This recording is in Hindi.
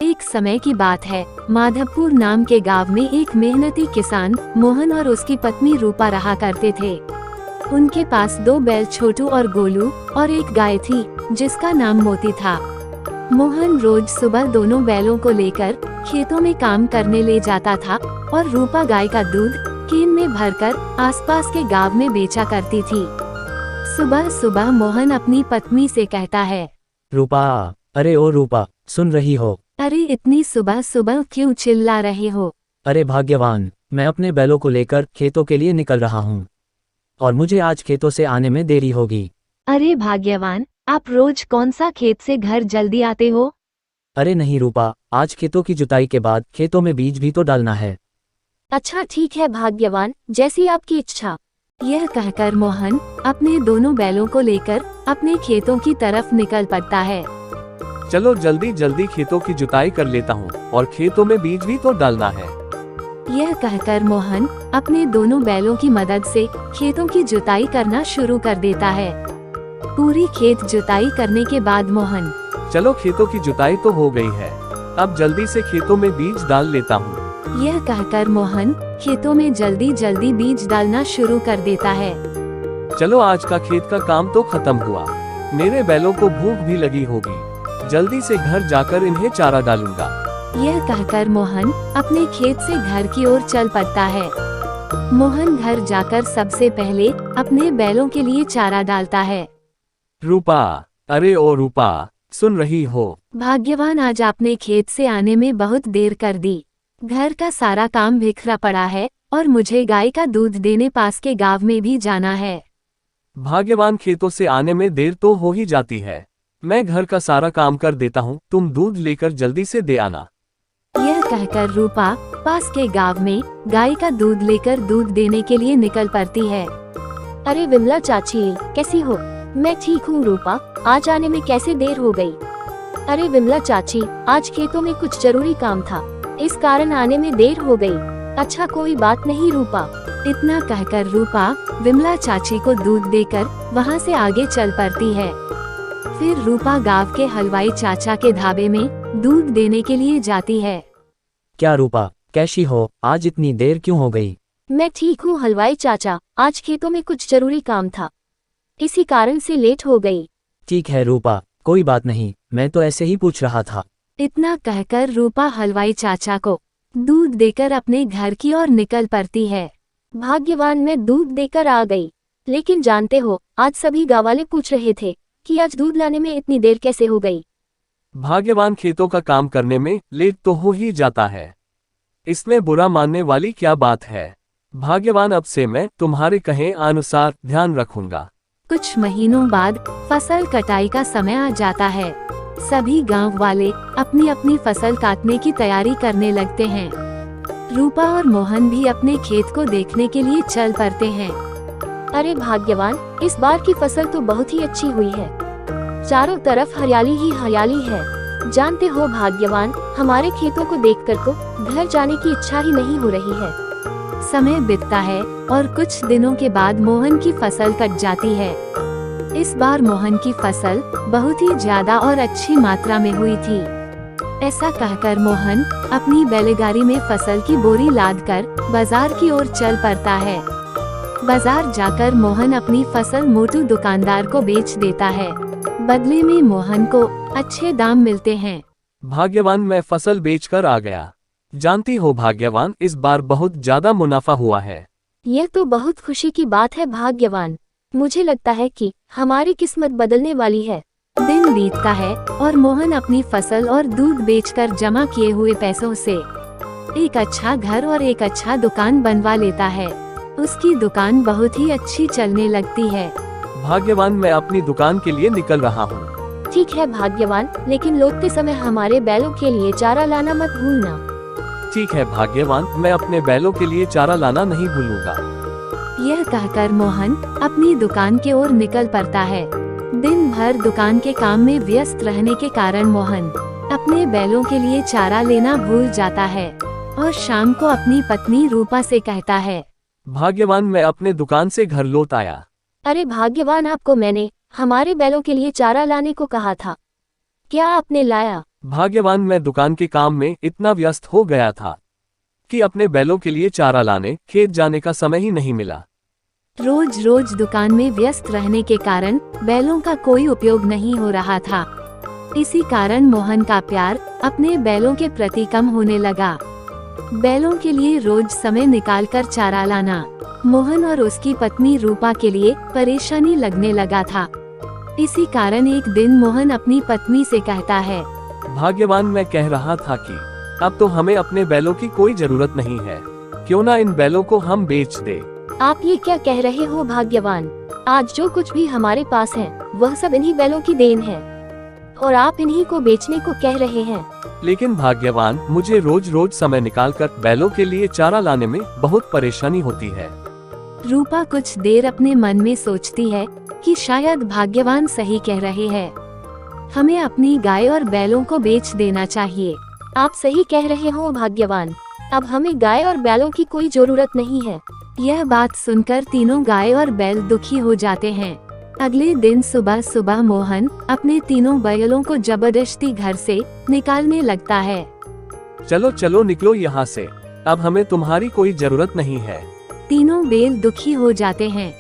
एक समय की बात है, माधवपुर नाम के गांव में एक मेहनती किसान मोहन और उसकी पत्नी रूपा रहा करते थे। उनके पास 2 बैल छोटू और गोलू और एक गाय थी जिसका नाम मोती था। मोहन रोज सुबह दोनों बैलों को लेकर खेतों में काम करने ले जाता था और रूपा गाय का दूध केन में भरकर आसपास के गांव में बेचा करती थी। सुबह सुबह मोहन अपनी पत्नी से कहता है, रूपा, अरे ओ रूपा, सुन रही हो? अरे इतनी सुबह सुबह क्यों चिल्ला रहे हो? अरे भाग्यवान, मैं अपने बैलों को लेकर खेतों के लिए निकल रहा हूँ और मुझे आज खेतों से आने में देरी होगी। अरे भाग्यवान, आप रोज कौन सा खेत से घर जल्दी आते हो? अरे नहीं रूपा, आज खेतों की जुताई के बाद खेतों में बीज भी तो डालना है। अच्छा ठीक है भाग्यवान, जैसी आपकी इच्छा। यह कहकर मोहन अपने दोनों बैलों को लेकर अपने खेतों की तरफ निकल पड़ता है। चलो जल्दी जल्दी खेतों की जुताई कर लेता हूँ और खेतों में बीज भी तो डालना है। यह कहकर मोहन अपने दोनों बैलों की मदद से खेतों की जुताई करना शुरू कर देता है। पूरी खेत जुताई करने के बाद मोहन, चलो खेतों की जुताई तो हो गई है, अब जल्दी से खेतों में बीज डाल लेता हूँ। यह कहकर मोहन खेतों में जल्दी जल्दी बीज डालना शुरू कर देता है। चलो आज का खेत का काम तो खत्म हुआ, मेरे बैलों को भूख भी लगी होगी, जल्दी से घर जाकर इन्हें चारा डालूंगा। यह कहकर मोहन अपने खेत से घर की ओर चल पड़ता है। मोहन घर जाकर सबसे पहले अपने बैलों के लिए चारा डालता है। रूपा, अरे ओ रूपा, सुन रही हो? भाग्यवान, आज आपने खेत से आने में बहुत देर कर दी। घर का सारा काम बिखरा पड़ा है और मुझे गाय का दूध देने पास के गांव में भी जाना है। भाग्यवान, खेतों से आने में देर तो हो ही जाती है, मैं घर का सारा काम कर देता हूँ, तुम दूध लेकर जल्दी से दे आना। यह कहकर रूपा पास के गांव में गाय का दूध लेकर दूध देने के लिए निकल पड़ती है। अरे विमला चाची, कैसी हो? मैं ठीक हूँ रूपा, आज आने में कैसे देर हो गई? अरे विमला चाची, आज खेतों में कुछ जरूरी काम था, इस कारण आने में देर हो गई। अच्छा कोई बात नहीं रूपा। इतना कहकर रूपा विमला चाची को दूध देकर वहाँ से आगे चल पड़ती है। फिर रूपा गांव के हलवाई चाचा के ढाबे में दूध देने के लिए जाती है। क्या रूपा, कैसी हो? आज इतनी देर क्यों हो गई? मैं ठीक हूँ हलवाई चाचा, आज खेतों में कुछ जरूरी काम था, इसी कारण से लेट हो गई। ठीक है रूपा, कोई बात नहीं, मैं तो ऐसे ही पूछ रहा था। इतना कहकर रूपा हलवाई चाचा को दूध देकर अपने घर की ओर निकल पड़ती है। भाग्यवान, मैं दूध देकर आ गई, लेकिन जानते हो आज सभी गाँव वाले पूछ रहे थे कि आज दूध लाने में इतनी देर कैसे हो गई। भाग्यवान, खेतों का काम करने में लेट तो हो ही जाता है, इसमें बुरा मानने वाली क्या बात है। भाग्यवान, अब से मैं तुम्हारे कहे अनुसार ध्यान रखूंगा। कुछ महीनों बाद फसल कटाई का समय आ जाता है। सभी गांव वाले अपनी अपनी फसल काटने की तैयारी करने लगते हैं। रूपा और मोहन भी अपने खेत को देखने के लिए चल पड़ते हैं। अरे भाग्यवान, इस बार की फसल तो बहुत ही अच्छी हुई है, चारों तरफ हरियाली ही हरियाली है। जानते हो भाग्यवान, हमारे खेतों को देखकर तो घर जाने की इच्छा ही नहीं हो रही है। समय बीतता है और कुछ दिनों के बाद मोहन की फसल कट जाती है। इस बार मोहन की फसल बहुत ही ज्यादा और अच्छी मात्रा में हुई थी। ऐसा कहकर मोहन अपनी बैलगाड़ी में फसल की बोरी लादकर बाजार की ओर चल पड़ता है। बाजार जाकर मोहन अपनी फसल मोटू दुकानदार को बेच देता है। बदले में मोहन को अच्छे दाम मिलते हैं। भाग्यवान, मैं फसल बेचकर आ गया। जानती हो भाग्यवान, इस बार बहुत ज्यादा मुनाफा हुआ है। यह तो बहुत खुशी की बात है भाग्यवान, मुझे लगता है कि हमारी किस्मत बदलने वाली है। दिन बीतता है और मोहन अपनी फसल और दूध बेचकर जमा किए हुए पैसों से एक अच्छा घर और एक अच्छा दुकान बनवा लेता है। उसकी दुकान बहुत ही अच्छी चलने लगती है। भाग्यवान, मैं अपनी दुकान के लिए निकल रहा हूँ। ठीक है भाग्यवान, लेकिन लौटते समय हमारे बैलों के लिए चारा लाना मत भूलना। ठीक है भाग्यवान, मैं अपने बैलों के लिए चारा लाना नहीं भूलूंगा। यह कहकर मोहन अपनी दुकान की ओर निकल पड़ता है। दिन भर दुकान के काम में व्यस्त रहने के कारण मोहन अपने बैलों के लिए चारा लेना भूल जाता है और शाम को अपनी पत्नी रूपा से कहता है, भाग्यवान, मैं अपने दुकान से घर लौट आया। अरे भाग्यवान, आपको मैंने हमारे बैलों के लिए चारा लाने को कहा था, क्या आपने लाया? भाग्यवान मैं दुकान के काम में इतना व्यस्त हो गया था कि अपने बैलों के लिए चारा लाने खेत जाने का समय ही नहीं मिला। रोज रोज दुकान में व्यस्त रहने के कारण बैलों का कोई उपयोग नहीं हो रहा था। इसी कारण मोहन का प्यार अपने बैलों के प्रति कम होने लगा। बैलों के लिए रोज समय निकालकर चारा लाना मोहन और उसकी पत्नी रूपा के लिए परेशानी लगने लगा था। इसी कारण एक दिन मोहन अपनी पत्नी से कहता है, भाग्यवान मैं कह रहा था कि अब तो हमें अपने बैलों की कोई जरूरत नहीं है, क्यों ना इन बैलों को हम बेच दे। आप ये क्या कह रहे हो भाग्यवान? आज जो कुछ भी हमारे पास है वह सब इन्हीं बैलों की देन है और आप इन्हीं को बेचने को कह रहे हैं। लेकिन भाग्यवान मुझे रोज रोज समय निकालकर बैलों के लिए चारा लाने में बहुत परेशानी होती है। रूपा कुछ देर अपने मन में सोचती है कि शायद भाग्यवान सही कह रहे हैं। हमें अपनी गाय और बैलों को बेच देना चाहिए। आप सही कह रहे हो भाग्यवान, अब हमें गाय और बैलों की कोई जरूरत नहीं है। यह बात सुनकर तीनों गाय और बैल दुखी हो जाते हैं। अगले दिन सुबह सुबह मोहन अपने तीनों बैलों को जबरदस्ती घर से निकालने लगता है। चलो चलो निकलो यहाँ से, अब हमें तुम्हारी कोई जरूरत नहीं है। तीनों बैल दुखी हो जाते हैं।